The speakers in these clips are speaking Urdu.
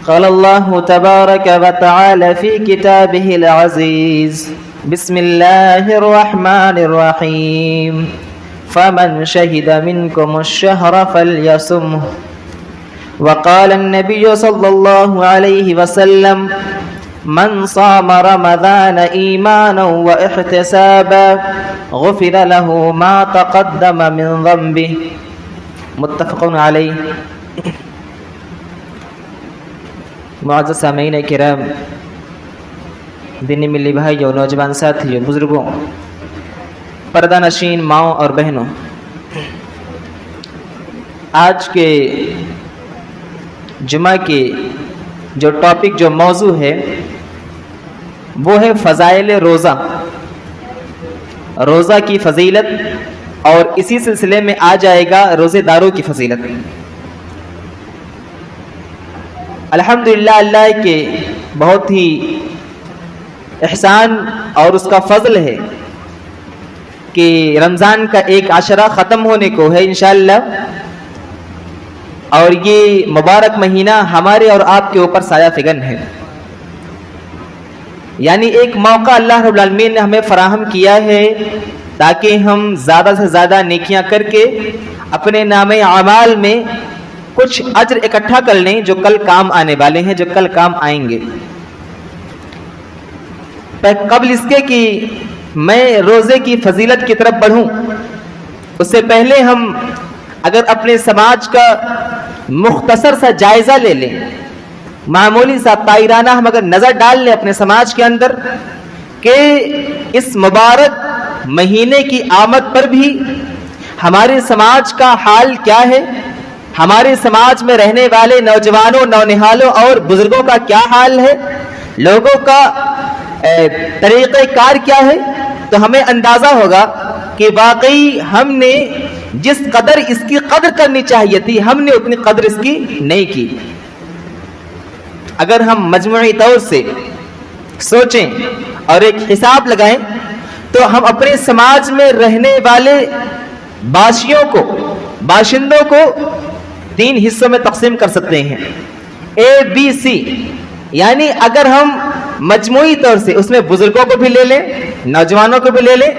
قال الله تبارك وتعالى في كتابه العزيز بسم الله الرحمن الرحيم فمن شهد منكم الشهر فليصمه وقال النبي صلى الله عليه وسلم من صام رمضان إيمانا واحتسابا غفر له ما تقدم من ذنبه متفق علیہ۔ معزز سامعین کرام، دینی ملی بھائیوں، نوجوان ساتھیوں، بزرگوں، پردہ نشین ماؤں اور بہنوں، آج کے جمعہ کی جو ٹاپک، جو موضوع ہے وہ ہے فضائل روزہ، روزہ کی فضیلت، اور اسی سلسلے میں آ جائے گا روزے داروں کی فضیلت۔ الحمدللہ اللہ کے بہت ہی احسان اور اس کا فضل ہے کہ رمضان کا ایک عشرہ ختم ہونے کو ہے انشاءاللہ، اور یہ مبارک مہینہ ہمارے اور آپ کے اوپر سایہ فگن ہے، یعنی ایک موقع اللہ رب العالمین نے ہمیں فراہم کیا ہے تاکہ ہم زیادہ سے زیادہ نیکیاں کر کے اپنے نام اعمال میں کچھ اجر اکٹھا کر لیں جو کل کام آنے والے ہیں، جو کل کام آئیں گے۔ قبل اس کے کہ میں روزے کی فضیلت کی طرف بڑھوں، اس سے پہلے ہم اگر اپنے سماج کا مختصر سا جائزہ لے لیں، معمولی سا طائرانہ ہم اگر نظر ڈال لیں اپنے سماج کے اندر کہ اس مبارک مہینے کی آمد پر بھی ہمارے سماج کا حال کیا ہے، ہمارے سماج میں رہنے والے نوجوانوں، نونہالوں اور بزرگوں کا کیا حال ہے، لوگوں کا طریقہ کار کیا ہے، تو ہمیں اندازہ ہوگا کہ واقعی ہم نے جس قدر اس کی قدر کرنی چاہیے تھی، ہم نے اتنی قدر اس کی نہیں کی۔ اگر ہم مجموعی طور سے سوچیں اور ایک حساب لگائیں تو ہم اپنے سماج میں رہنے والے باشندوں کو 3 حصوں میں تقسیم کر سکتے ہیں، اے بی سی، یعنی اگر ہم مجموعی طور سے اس میں بزرگوں کو بھی لے لیں، نوجوانوں کو بھی لے لیں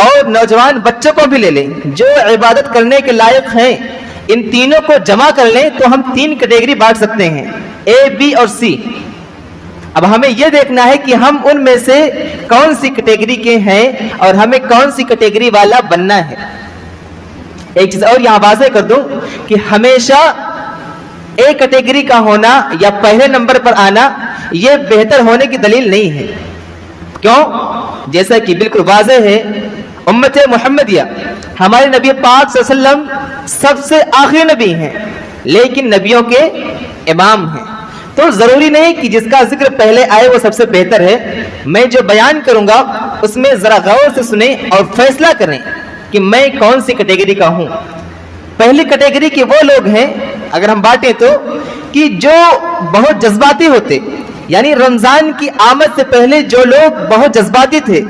اور نوجوان بچوں کو بھی لے لیں جو عبادت کرنے کے لائق ہیں، ان تینوں کو جمع کر لیں تو ہم 3 کیٹیگری بانٹ سکتے ہیں، اے بی اور سی۔ اب ہمیں یہ دیکھنا ہے کہ ہم ان میں سے کون سی کیٹیگری کے ہیں اور ہمیں کون سی کیٹیگری والا بننا ہے۔ ایک چیز اور یہاں واضح کر دوں کہ ہمیشہ اے کیٹیگری کا ہونا یا پہلے نمبر پر آنا یہ بہتر ہونے کی دلیل نہیں ہے۔ کیوں؟ جیسا کہ بالکل واضح ہے، امت محمدیہ ہمارے نبی پاک صلی اللہ علیہ وسلم سب سے آخری نبی ہیں لیکن نبیوں کے امام ہیں، تو ضروری نہیں کہ جس کا ذکر پہلے آئے وہ سب سے بہتر ہے۔ میں جو بیان کروں گا اس میں ذرا غور سے سنیں اور فیصلہ کریں کہ میں کون سی کیٹیگری کا ہوں۔ پہلی کیٹیگری کے وہ لوگ ہیں، اگر ہم بانٹیں تو، کہ جو بہت جذباتی ہوتے، یعنی رمضان کی آمد سے پہلے جو لوگ بہت جذباتی تھے،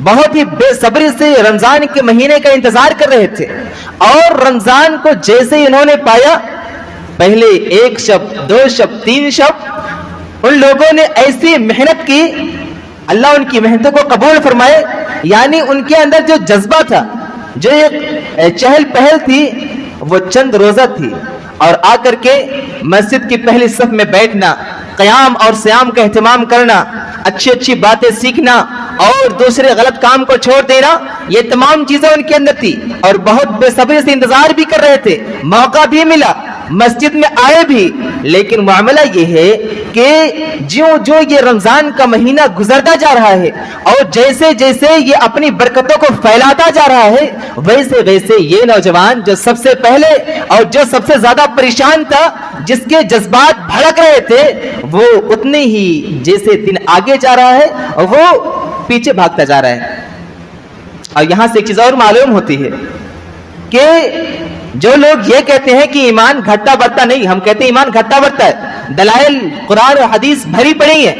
بہت ہی بے صبری سے رمضان کے مہینے کا انتظار کر رہے تھے، اور رمضان کو جیسے ہی انہوں نے پایا، پہلے 1 شب 2 شب 3 شب ان لوگوں نے ایسی محنت کی، اللہ ان کی محنتوں کو قبول فرمائے، یعنی ان کے اندر جو جذبہ تھا، جو ایک چہل پہل تھی، وہ چند روزہ تھی، اور آ کر کے مسجد کی پہلی صف میں بیٹھنا، قیام اور صیام کا اہتمام کرنا، اچھی اچھی باتیں سیکھنا اور دوسرے غلط کام کو چھوڑ دینا، یہ تمام چیزیں ان کے اندر تھی، اور بہت بے صبری سے انتظار بھی کر رہے تھے، موقع بھی ملا، مسجد میں آئے بھی، لیکن معاملہ یہ ہے کہ جو یہ رمضان کا مہینہ گزرتا جا رہا ہے اور جیسے جیسے یہ اپنی برکتوں کو پھیلاتا جا رہا ہے، ویسے ویسے یہ نوجوان جو سب سے پہلے اور جو سب سے زیادہ پریشان تھا، جس کے جذبات بھڑک رہے تھے، وہ اتنے ہی جیسے دن آگے جا رہا ہے وہ پیچھے بھاگتا جا رہا ہے۔ اور یہاں سے ایک چیز اور معلوم ہوتی ہے کہ جو لوگ یہ کہتے ہیں کہ ایمان گھٹتا بڑھتا نہیں، ہم کہتے ہیں ایمان گھٹتا بڑھتا ہے، دلائل قرآن اور حدیث بھری پڑی ہیں،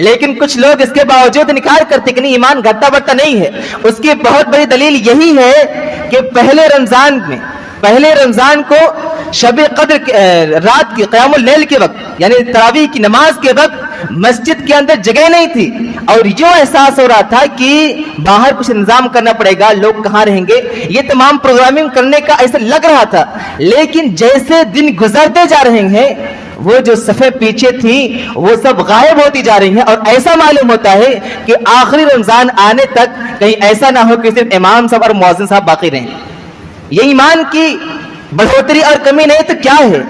لیکن کچھ لوگ اس کے باوجود انکار کرتے کہ نہیں ایمان گھٹتا بڑھتا نہیں ہے۔ اس کی بہت بڑی دلیل یہی ہے کہ پہلے رمضان کو شب قدر رات کی قیام اللیل کے وقت یعنی تراویح کی نماز کے وقت مسجد کے اندر جگہ نہیں تھی اور جو احساس ہو رہا تھا کہ باہر کچھ انتظام کرنا پڑے گا, لوگ کہاں رہیں گے, یہ تمام پروگرامنگ کرنے کا ایسا لگ رہا تھا. لیکن جیسے دن گزرتے جا رہے ہیں وہ جو صفیں پیچھے تھیں وہ سب غائب ہوتی جا رہی ہیں اور ایسا معلوم ہوتا ہے کہ آخری رمضان آنے تک کہیں ایسا نہ ہو کہ صرف امام صاحب اور مؤذن صاحب باقی رہیں. یہ ایمان کی بڑھوتری اور کمی نہیں تو کیا ہے,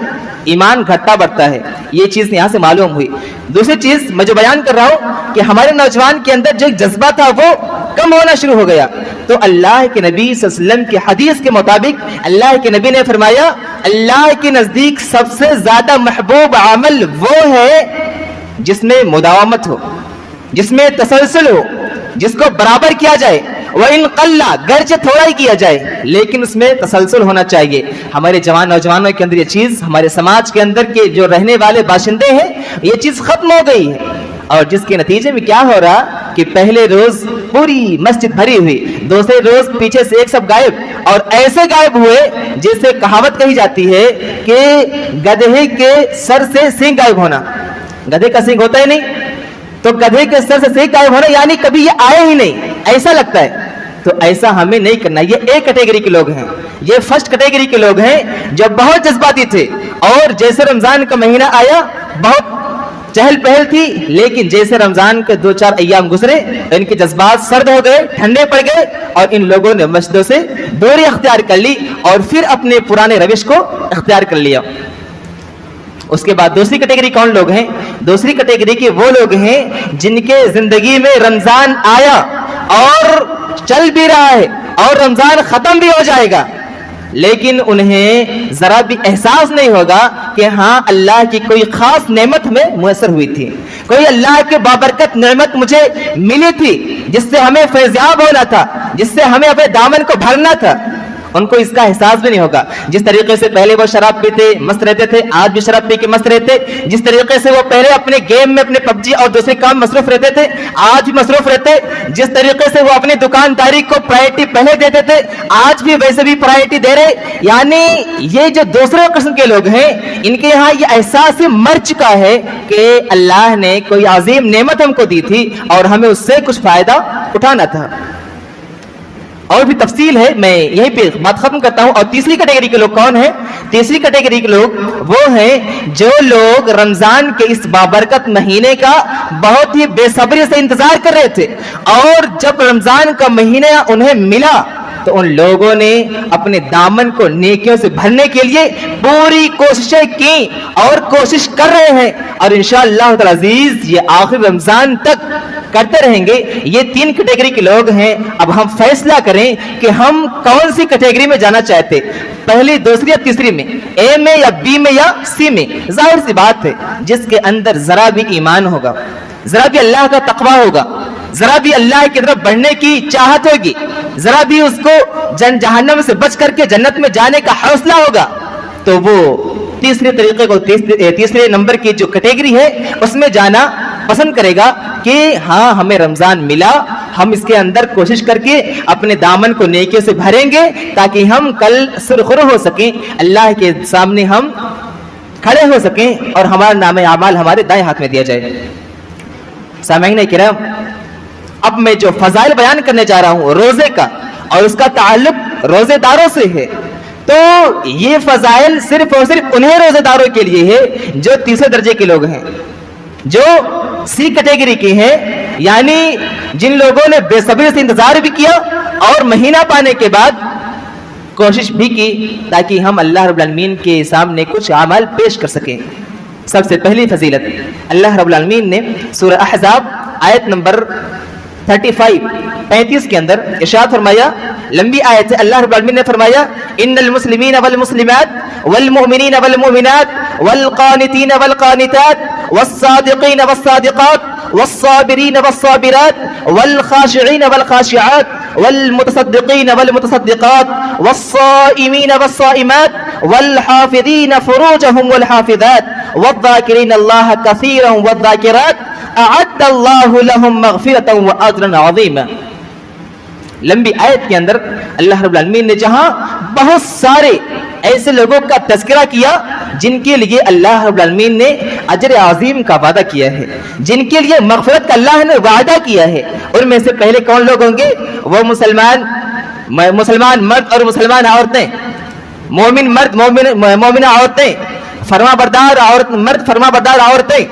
ایمان گھٹتا بڑھتا ہے. یہ چیز یہاں سے معلوم ہوئی. دوسری چیز میں جو بیان کر رہا ہوں کہ ہمارے نوجوان کے اندر جو ایک جذبہ تھا وہ کم ہونا شروع ہو گیا. تو اللہ کے نبی صلی اللہ علیہ وسلم کی حدیث کے مطابق اللہ کے نبی نے فرمایا اللہ کے نزدیک سب سے زیادہ محبوب عمل وہ ہے جس میں مداومت ہو, جس میں تسلسل ہو, جس کو برابر کیا جائے. وَإِن قَلَّ گرچہ تھوڑا ہی کیا جائے لیکن اس میں تسلسل ہونا چاہیے. ہمارے نوجوانوں کے اندر یہ چیز, ہمارے سماج کے اندر کے جو رہنے والے باشندے ہیں یہ چیز ختم ہو گئی ہے. اور جس کے نتیجے میں کیا ہو رہا کہ پہلے روز پوری مسجد بھری ہوئی, دوسرے روز پیچھے سے ایک سب غائب, اور ایسے غائب ہوئے جیسے کہاوت کہی جاتی ہے کہ گدھے کے سر سے سینگ غائب ہونا. گدھے کا سینگ ہوتا ہی نہیں تو گدھے کے سر سے سینگ غائب ہونا یعنی کبھی یہ آئے ہی نہیں, ایسا لگتا ہے. تو ایسا ہمیں نہیں کرنا. یہ ایک کیٹیگری کے لوگ ہیں, یہ فرسٹ کیٹیگری کے لوگ ہیں جو بہت جذباتی تھے اور جیسے رمضان کا مہینہ آیا بہت چہل پہل تھی, لیکن جیسے رمضان کے 2-4 ایام گزرے ان کے جذبات سرد ہو گئے, ٹھنڈے پڑ گئے اور ان لوگوں نے مسجدوں سے دوری اختیار کر لی اور پھر اپنے پرانے روش کو اختیار کر لیا. اس کے بعد دوسری کیٹیگری کون لوگ ہیں؟ دوسری کیٹیگری کے وہ لوگ ہیں جن کے زندگی میں رمضان آیا اور چل بھی رہا ہے اور رمضان ختم بھی ہو جائے گا, لیکن انہیں ذرا بھی احساس نہیں ہوگا کہ ہاں اللہ کی کوئی خاص نعمت میں میسر ہوئی تھی, کوئی اللہ کے بابرکت نعمت مجھے ملی تھی جس سے ہمیں فیضیاب ہونا تھا, جس سے ہمیں اپنے دامن کو بھرنا تھا. ان کو اس کا احساس بھی نہیں ہوگا. جس طریقے سے پہلے وہ شراب پیتے مست رہتے تھے آج بھی شراب پی کے مست رہتے, جس طریقے سے وہ پہلے اپنے گیم میں اپنے پب جی اور دوسرے کام مصروف رہتے تھے آج بھی مصروف رہتے, جس طریقے سے وہ اپنی دکانداری کو پرائرٹی پہلے دیتے تھے آج بھی ویسے بھی پرائرٹی دے رہے. یعنی یہ جو دوسرے قسم کے لوگ ہیں ان کے یہاں یہ احساس مر چکا ہے کہ اللہ نے کوئی عظیم نعمت ہم کو دی تھی اور ہمیں اس سے کچھ فائدہ اٹھانا تھا. اور بھی تفصیل ہے, میں یہیں پہ بات ختم کرتا ہوں. اور تیسری کیٹیگری کے لوگ کون ہیں؟ تیسری کیٹیگری کے لوگ وہ ہیں جو لوگ رمضان کے اس بابرکت مہینے کا بہت ہی بے صبری سے انتظار کر رہے تھے اور جب رمضان کا مہینہ انہیں ملا تو ان لوگوں نے اپنے دامن کو نیکیوں سے بھرنے کے لیے پوری کوششیں کی اور کوشش کر رہے ہیں اور انشاءاللہ تعالی عزیز یہ آخر رمضان تک کرتے رہیں گے. یہ 3 کیٹیگری کے لوگ ہیں. اب ہم فیصلہ کریں کہ ہم کون سی کیٹیگری میں جانا چاہتے, پہلی, دوسری یا تیسری میں, اے میں یا بی میں یا سی میں. ظاہر سی بات ہے جس کے اندر ذرا بھی ایمان ہوگا, ذرا بھی اللہ کا تقوی ہوگا, ذرا بھی اللہ کی طرف بڑھنے کی چاہت ہوگی, ذرا بھی اس کو جہنم سے بچ کر کے جنت میں جانے کا حوصلہ ہوگا, تو وہ تیسرے طریقے کو تیسرے نمبر کی جو کیٹیگری ہے اس میں جانا پسند کرے گا کہ ہاں ہمیں رمضان ملا, ہم اس کے اندر کوشش کر کے اپنے دامن کو نیکیوں سے بھریں گے تاکہ ہم کل سرخرو ہو سکیں, اللہ کے سامنے ہم کھڑے ہو سکیں اور ہمارا نام اعمال ہمارے دائیں ہاتھ میں دیا جائے. سامعین کرام, اب میں جو فضائل بیان کرنے جا رہا ہوں روزے کا اور اس کا تعلق روزے داروں سے ہے, تو یہ فضائل صرف اور صرف انہیں روزے داروں کے لیے ہے جو تیسرے درجے کے لوگ ہیں, جو سی کیٹیگری کے ہیں, یعنی جن لوگوں نے بے صبری سے انتظار بھی کیا اور مہینہ پانے کے بعد کوشش بھی کی تاکہ ہم اللہ رب العالمین کے سامنے کچھ اعمال پیش کر سکیں. سب سے پہلی فضیلت اللہ رب العالمین نے سورہ احزاب آیت نمبر 35 کے اندر ارشاد فرمایا, لمبی آیت ہے. اللہ رب العالمین نے فرمایا ان المسلمین والمسلمات والمؤمنین والمؤمنات والقانتین والقانتات والصادقین والصادقات والصابرین والصابرات والخاشعین والخاشعات والمتصدقین والمتصدقات والصائمین والصائمات والحافظین فروجهم والحافظات والذاکرین اللہ کثیرا والذاکرات اعد اللہ لهم مغفرتا واجرا عظیما. لمبی آیت کے اندر اللہ رب العالمین نے جہاں بہت سارے ایسے لوگوں کا تذکرہ کیا جن کے لیے اللہ رب العالمین نے اجر عظیم کا وعدہ کیا ہے، جن کے لیے مغفرت کا اللہ نے وعدہ کیا ہے۔ ان میں سے پہلے کون لوگ ہوں گے؟ وہ مسلمان مرد اور مسلمان عورتیں، مومن مرد مومنہ عورتیں، فرما بردار مرد فرما بردار عورتیں،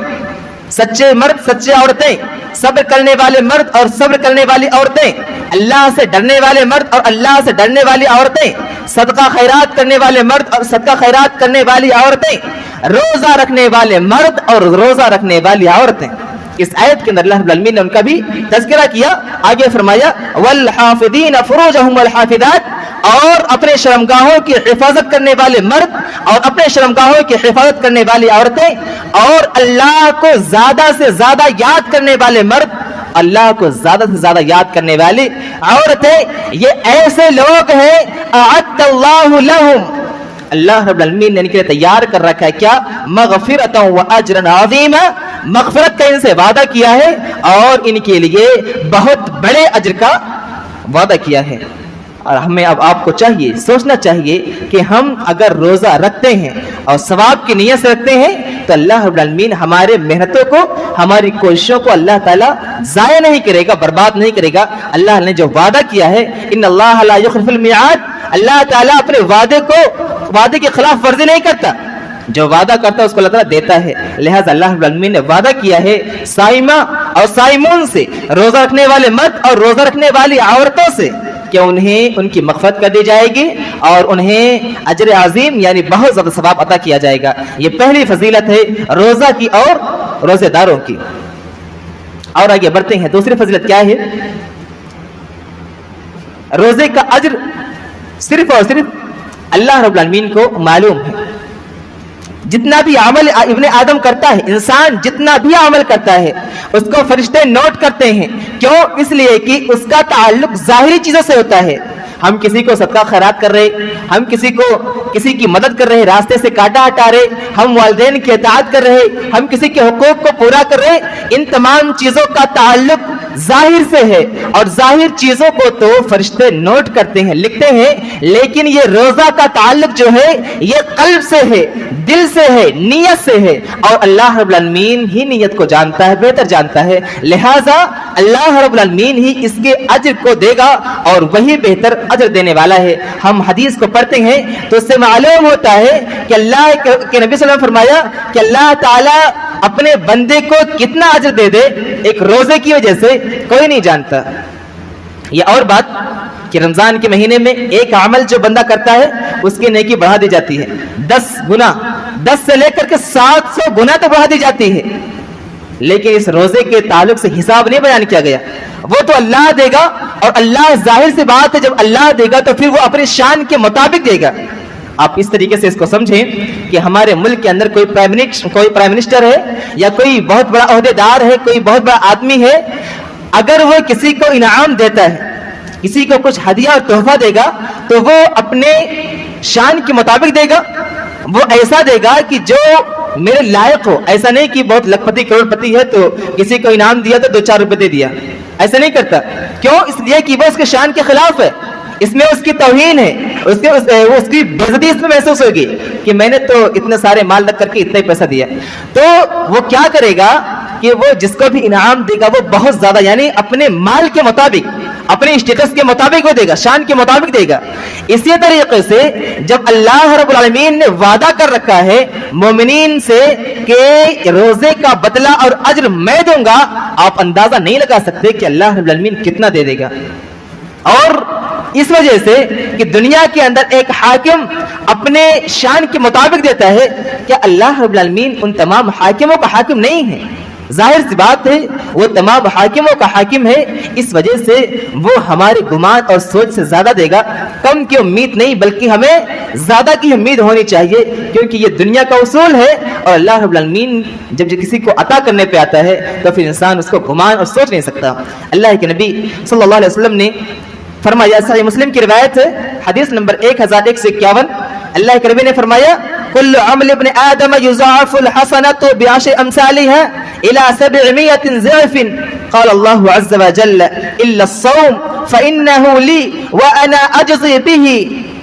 سچے مرد سچے عورتیں، صبر کرنے والے مرد اور صبر کرنے والی عورتیں، اللہ سے ڈرنے والے مرد اور اللہ سے ڈرنے والی عورتیں، صدقہ خیرات کرنے والے مرد اور صدقہ خیرات کرنے والی عورتیں، روزہ رکھنے والے مرد اور روزہ رکھنے والی عورتیں۔ اس آیت کے اندر اللہ رب العالمین نے ان کا بھی تذکرہ کیا۔ آگے فرمایا والحافظین فروجہم والحافظات، اور اپنے شرمگاہوں کی حفاظت کرنے والے مرد اور اپنے شرمگاہوں کی حفاظت کرنے والی عورتیں، اور اللہ کو زیادہ سے زیادہ یاد کرنے والے مرد، اللہ کو زیادہ سے زیادہ یاد کرنے والی عورتیں، یہ ایسے لوگ ہیں اعد اللہ لہم، اللہ رب العالمین نے ان کے لیے تیار کر رکھا ہے کیا؟ مغفرۃ و اجر عظیما، مغفرت کا ان سے وعدہ کیا ہے اور ان کے لیے بہت بڑے اجر کا وعدہ کیا ہے۔ اور ہمیں اب آپ کو چاہیے سوچنا چاہیے کہ ہم اگر روزہ رکھتے ہیں اور ثواب کی نیت سے رکھتے ہیں تو اللہ رب العالمین ہمارے محنتوں کو، ہماری کوششوں کو اللہ تعالیٰ ضائع نہیں کرے گا، برباد نہیں کرے گا۔ اللہ نے جو وعدہ کیا ہے ان اللہ لا یخلف المیعاد، اللہ تعالیٰ اپنے وعدے کی خلاف ورزی نہیں کرتا، جو وعدہ کرتا ہے اس کو اللہ تعالیٰ دیتا ہے۔ لہذا اللہ رب العالمین نے وعدہ کیا ہے صائمہ اور صائمون سے، روزہ رکھنے والے مرد اور روزہ رکھنے والی عورتوں سے، کہ انہیں ان کی مغفرت کر دی جائے گی اور انہیں اجر عظیم یعنی بہت زیادہ ثواب عطا کیا جائے گا۔ یہ پہلی فضیلت ہے روزہ کی اور روزے داروں کی۔ اور آگے بڑھتے ہیں، دوسری فضیلت کیا ہے؟ روزے کا اجر صرف اور صرف اللہ رب العالمین کو معلوم ہے۔ جتنا بھی عمل ابن آدم کرتا ہے، انسان جتنا بھی عمل کرتا ہے اس کو فرشتے نوٹ کرتے ہیں۔ کیوں؟ اس لیے کہ اس کا تعلق ظاہری چیزوں سے ہوتا ہے۔ ہم کسی کو صدقہ خیرات کر رہے، ہم کسی کی مدد کر رہے، راستے سے کانٹا ہٹا رہے، ہم والدین کی اطاعت کر رہے، ہم کسی کے حقوق کو پورا کر رہے، ان تمام چیزوں کا تعلق ظاہر سے ہے، اور ظاہر چیزوں کو تو فرشتے نوٹ کرتے ہیں، لکھتے ہیں، لیکن یہ روزہ کا تعلق جو ہے یہ قلب سے ہے، دل سے ہے، نیت سے ہے، اور اللہ رب العالمین ہی نیت کو جانتا ہے، بہتر جانتا ہے۔ لہذا اللہ رب العالمین ہی اس کے اجر کو دے گا اور وہی بہتر اجر دینے والا ہے۔ ہم حدیث کو پڑھتے ہیں تو اس سے معلوم ہوتا ہے کہ اللہ کے نبی صلی اللہ علیہ وسلم نے فرمایا کہ اللہ تعالیٰ اپنے بندے کو کتنا اجر دے دے ایک روزے کی وجہ سے کوئی نہیں جانتا۔ یہ اور بات کہ رمضان کے مہینے میں ایک عمل جو بندہ کرتا ہے اس کی نیکی بڑھا دی جاتی ہے 10 گنا، 10 سے لے کر کے 700 گنا تک بڑھا دی جاتی ہے، لیکن اس روزے کے تعلق سے حساب نہیں بیان کیا گیا۔ وہ تو اللہ دے گا، اور اللہ ظاہر سے بات ہے جب اللہ دے گا تو پھر وہ اپنے شان کے مطابق دے گا۔ آپ اس طریقے سے اس کو سمجھیں کہ ہمارے ملک کے اندر کوئی پرائم منسٹر ہے یا کوئی بہت بڑا عہدے دار ہے، کوئی بہت بڑا آدمی ہے، اگر وہ کسی کو انعام دیتا ہے، کسی کو کچھ ہدیہ اور تحفہ دے گا تو وہ اپنے شان کے مطابق دے گا، وہ ایسا دے گا کہ جو میرے لائق ہو، ایسا نہیں کہ بہت لکھ پتی کروڑ پتی ہے تو کسی کو انعام دیا تو 2-4 روپے دے دیا، ایسا نہیں کرتا۔ کیوں؟ اس لیے کہ وہ اس کے شان کے خلاف ہے، اس میں اس کی توہین ہے، اس کی بےعزتی اس میں محسوس ہوگی کہ میں نے تو اتنے سارے مال رکھ کر کے اتنا ہی پیسہ دیا۔ تو وہ کیا کرے گا کہ وہ جس کو بھی انعام دے گا وہ بہت زیادہ، یعنی اپنے مال کے مطابق، اپنے اسٹیٹس کے مطابق وہ دے گا، شان کے مطابق دے گا۔ اسی طریقے سے جب اللہ رب العالمین نے وعدہ کر رکھا ہے مومنین سے کہ روزے کا بدلہ اور اجر میں دوں گا، آپ اندازہ نہیں لگا سکتے کہ اللہ رب العالمین کتنا دے دے گا۔ اور اس وجہ سے کہ دنیا کے اندر ایک حاکم اپنے شان کے مطابق دیتا ہے، کہ اللہ رب العالمین ان تمام حاکموں کا حاکم نہیں ہے، ظاہر سی بات ہے وہ تمام حاکموں کا حاکم ہے، اس وجہ سے وہ ہمارے گمان اور سوچ سے زیادہ دے گا۔ کم کی امید نہیں بلکہ ہمیں زیادہ کی امید ہونی چاہیے، کیونکہ یہ دنیا کا اصول ہے، اور اللہ رب العالمین جب کسی کو عطا کرنے پہ آتا ہے تو پھر انسان اس کو گمان اور سوچ نہیں سکتا۔ اللہ کے نبی صلی اللہ علیہ وسلم نے فرمایا، صحیح مسلم کی روایت ہے، حدیث نمبر 1151، اللہ کے نبی نے فرمایا کل عمل ابن آدم یضاعف الحسنۃ بعشر امثالها الى 700 ضعف قال الله عز وجل الا الصوم فانه لي وانا اجزي به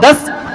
10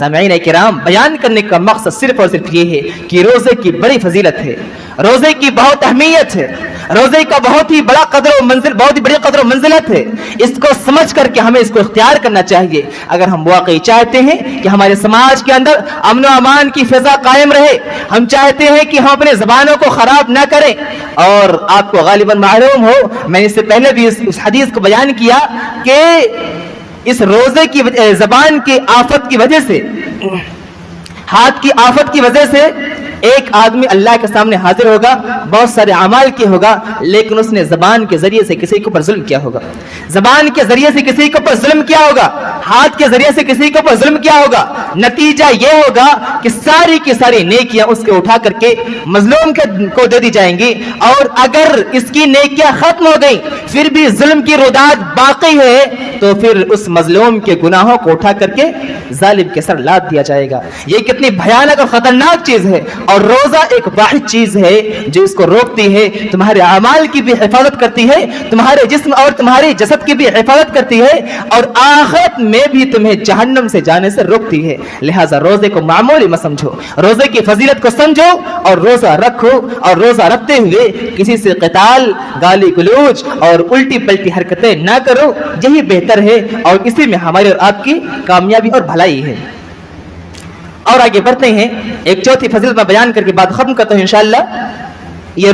سامعین کرام، بیان کرنے کا مقصد صرف اور صرف یہ ہے کہ روزے کی بڑی فضیلت ہے، روزے کی بہت اہمیت ہے، روزے کا بہت ہی بڑا قدر و منزل، بہت ہی بڑی قدر و منزلت ہے۔ اس کو سمجھ کر کے ہمیں اس کو اختیار کرنا چاہیے اگر ہم واقعی چاہتے ہیں کہ ہمارے سماج کے اندر امن و امان کی فضا قائم رہے، ہم چاہتے ہیں کہ ہم اپنے زبانوں کو خراب نہ کریں۔ اور آپ کو غالباً معلوم ہو، میں نے اس سے پہلے بھی اس حدیث کو بیان کیا کہ اس روزے کی زبان کی آفت کی وجہ سے، ہاتھ کی آفت کی وجہ سے ایک آدمی اللہ کے سامنے حاضر ہوگا، بہت سارے اعمال کیے ہوگا، لیکن اس نے زبان کے ذریعے سے کسی کے اوپر ظلم کیا ہوگا، زبان کے ذریعے سے کسی کے اوپر ظلم کیا ہوگا، ہاتھ کے ذریعے سے کسی کے اوپر ظلم کیا ہوگا۔ نتیجہ یہ ہوگا کہ ساری کی ساری نیکیاں اس کے اٹھا کر کے مظلوم کو دے دی جائیں گی، اور اگر اس کی نیکیاں ختم ہو گئی پھر بھی ظلم کی روداد باقی ہے تو پھر اس مظلوم کے گناہوں کو اٹھا کر کے ظالم کے سر لاد دیا جائے گا۔ یہ کتنی بھیانک اور خطرناک چیز ہے، اور روزہ ایک واحد چیز ہے جو اس کو روکتی ہے، تمہارے اعمال کی بھی حفاظت کرتی ہے، تمہارے جسم اور تمہارے جسد کی بھی حفاظت کرتی ہے، اور آخرت میں بھی تمہیں جہنم سے جانے سے روکتی ہے۔ لہٰذا روزے کو معمولی مت سمجھو، روزے کی فضیلت کو سمجھو اور روزہ رکھو، اور روزہ رکھتے ہوئے کسی سے قتال، گالی گلوچ اور الٹی پلٹی حرکتیں نہ کرو، یہی بہتر ہے، اور اسی میں ہماری اور آپ کی کامیابی اور بھلائی ہے۔ اور آگے بڑھتے ہیں، ایک چوتھی فضیلت میں بیان کر کے بات ختم کرتا ہوں انشاءاللہ۔ یہ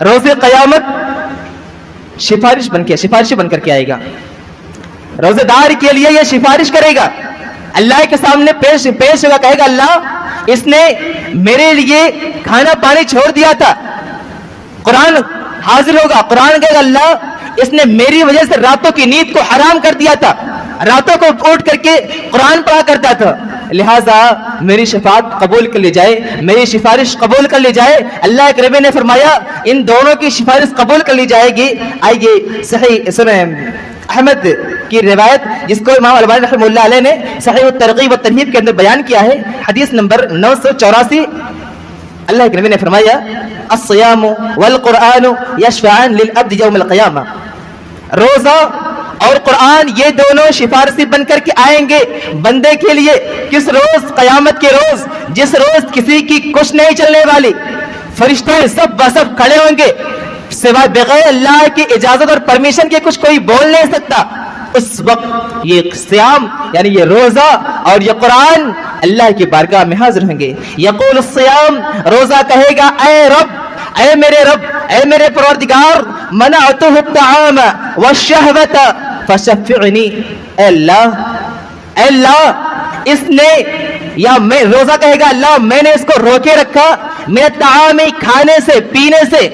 روزے قیامت سفارش بن کر کے آئے گا، روزے دار کے لیے یہ سفارش کرے گا، اللہ کے سامنے پیش ہوگا، کہے گا اللہ اس نے میرے لیے کھانا پانی چھوڑ دیا تھا۔ قرآن حاضر ہوگا، قرآن کہے گا اللہ اس نے میری وجہ سے راتوں کی نیند کو حرام کر دیا تھا، راتوں کو اٹھ کر کے قرآن پڑھا کرتا تھا، لہٰذا میری شفاعت قبول کر لی جائے، میری سفارش قبول کر لی جائے۔ اللہ کے نبی نے فرمایا ان دونوں کی سفارش قبول کر لی جائے گی۔ آئیے صحیح سنیں احمد کی روایت جس کو امام البانی رحمہ اللہ علیہ نے صحیح الترغیب والترہیب کے اندر بیان کیا ہے، حدیث نمبر 984، اللہ کے نبی نے فرمایا الصیام والقرآن یشفعان للعبد یوم القیامہ، روزہ اور قرآن یہ دونوں سفارشی بن کر کے آئیں گے بندے کے لیے۔ کس روز؟ قیامت کے روز، جس روز کسی کی کچھ نہیں چلنے والی، فرشتے سب بسب کھڑے ہوں گے، سوائے بغیر اللہ کی اجازت اور پرمیشن کے کچھ کوئی بول نہیں سکتا۔ اس وقت یہ صیام یعنی یہ روزہ اور یہ قرآن اللہ کی بارگاہ میں حاضر ہوں گے۔ یقول الصیام، روزہ کہے گا اے رب، اے میرے رب، اے میرے پروردگار، منعتہ الطعام والشہوۃ فشفعنی، اے اللہ اس نے، یا میں روزہ کہے گا اللہ میں نے اس کو روکے رکھا میرے طعام کھانے سے پینے سے،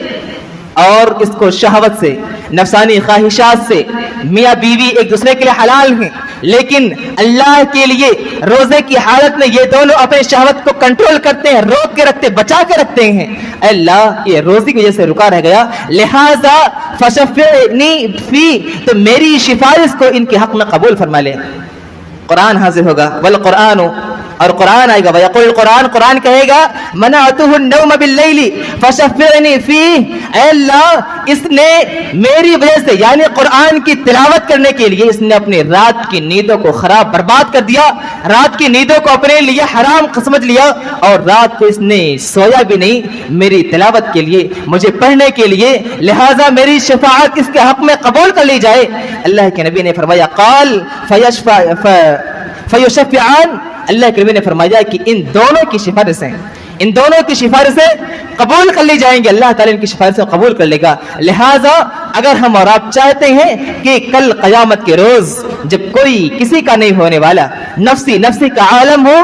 اور اس کو شہوت سے، نفسانی خواہشات سے۔ میاں بیوی ایک دوسرے کے لیے حلال ہیں، لیکن اللہ کے لیے روزے کی حالت میں یہ دونوں اپنے شہوت کو کنٹرول کرتے ہیں، روک کے رکھتے، بچا کے رکھتے ہیں۔ اللہ یہ روزی کی وجہ سے رکا رہ گیا، لہذا فشفعنی فی، تو میری سفارش کو ان کے حق میں قبول فرما لے۔ قرآن حاضر ہوگا، والقرآن، اور قرآن آئے گا، ویقول القرآن، قرآن کہے گا منعتہ النوم باللیل فشفعنی فیہ، اے اللہ اس نے میری وجہ سے، یعنی قرآن کی تلاوت کرنے کے لیے اس نے اپنی رات کی نیندوں کو خراب برباد کر دیا، رات کی نیندوں کو اپنے لیے حرام سمجھ لیا، اور رات کو اس نے سویا بھی نہیں میری تلاوت کے لیے، مجھے پڑھنے کے لیے، لہذا میری شفاعت اس کے حق میں قبول کر لی جائے۔ اللہ کے نبی نے فرمایا قال فیشفعان، اللہ کے نبی نے فرمایا کہ ان دونوں کی سفارشیں قبول کر لی جائیں گے، اللہ تعالیٰ ان کی سفارشیں قبول کر لے گا۔ لہٰذا اگر ہم اور آپ چاہتے ہیں کہ کل قیامت کے روز جب کوئی کسی کا نہیں ہونے والا، نفسی کا عالم ہو،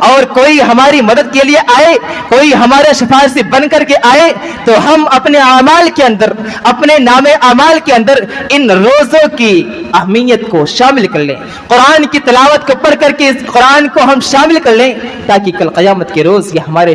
اور کوئی ہماری مدد کے لیے آئے، کوئی ہمارے سفارشی بن کر کے آئے، تو ہم اپنے اعمال کے اندر، اپنے نام اعمال کے اندر ان روزوں کی اہمیت کو شامل کر لیں، قرآن کی تلاوت کو پڑھ کر کے اس قرآن کو ہم شامل کر لیں، تاکہ کل قیامت کے روز یہ ہمارے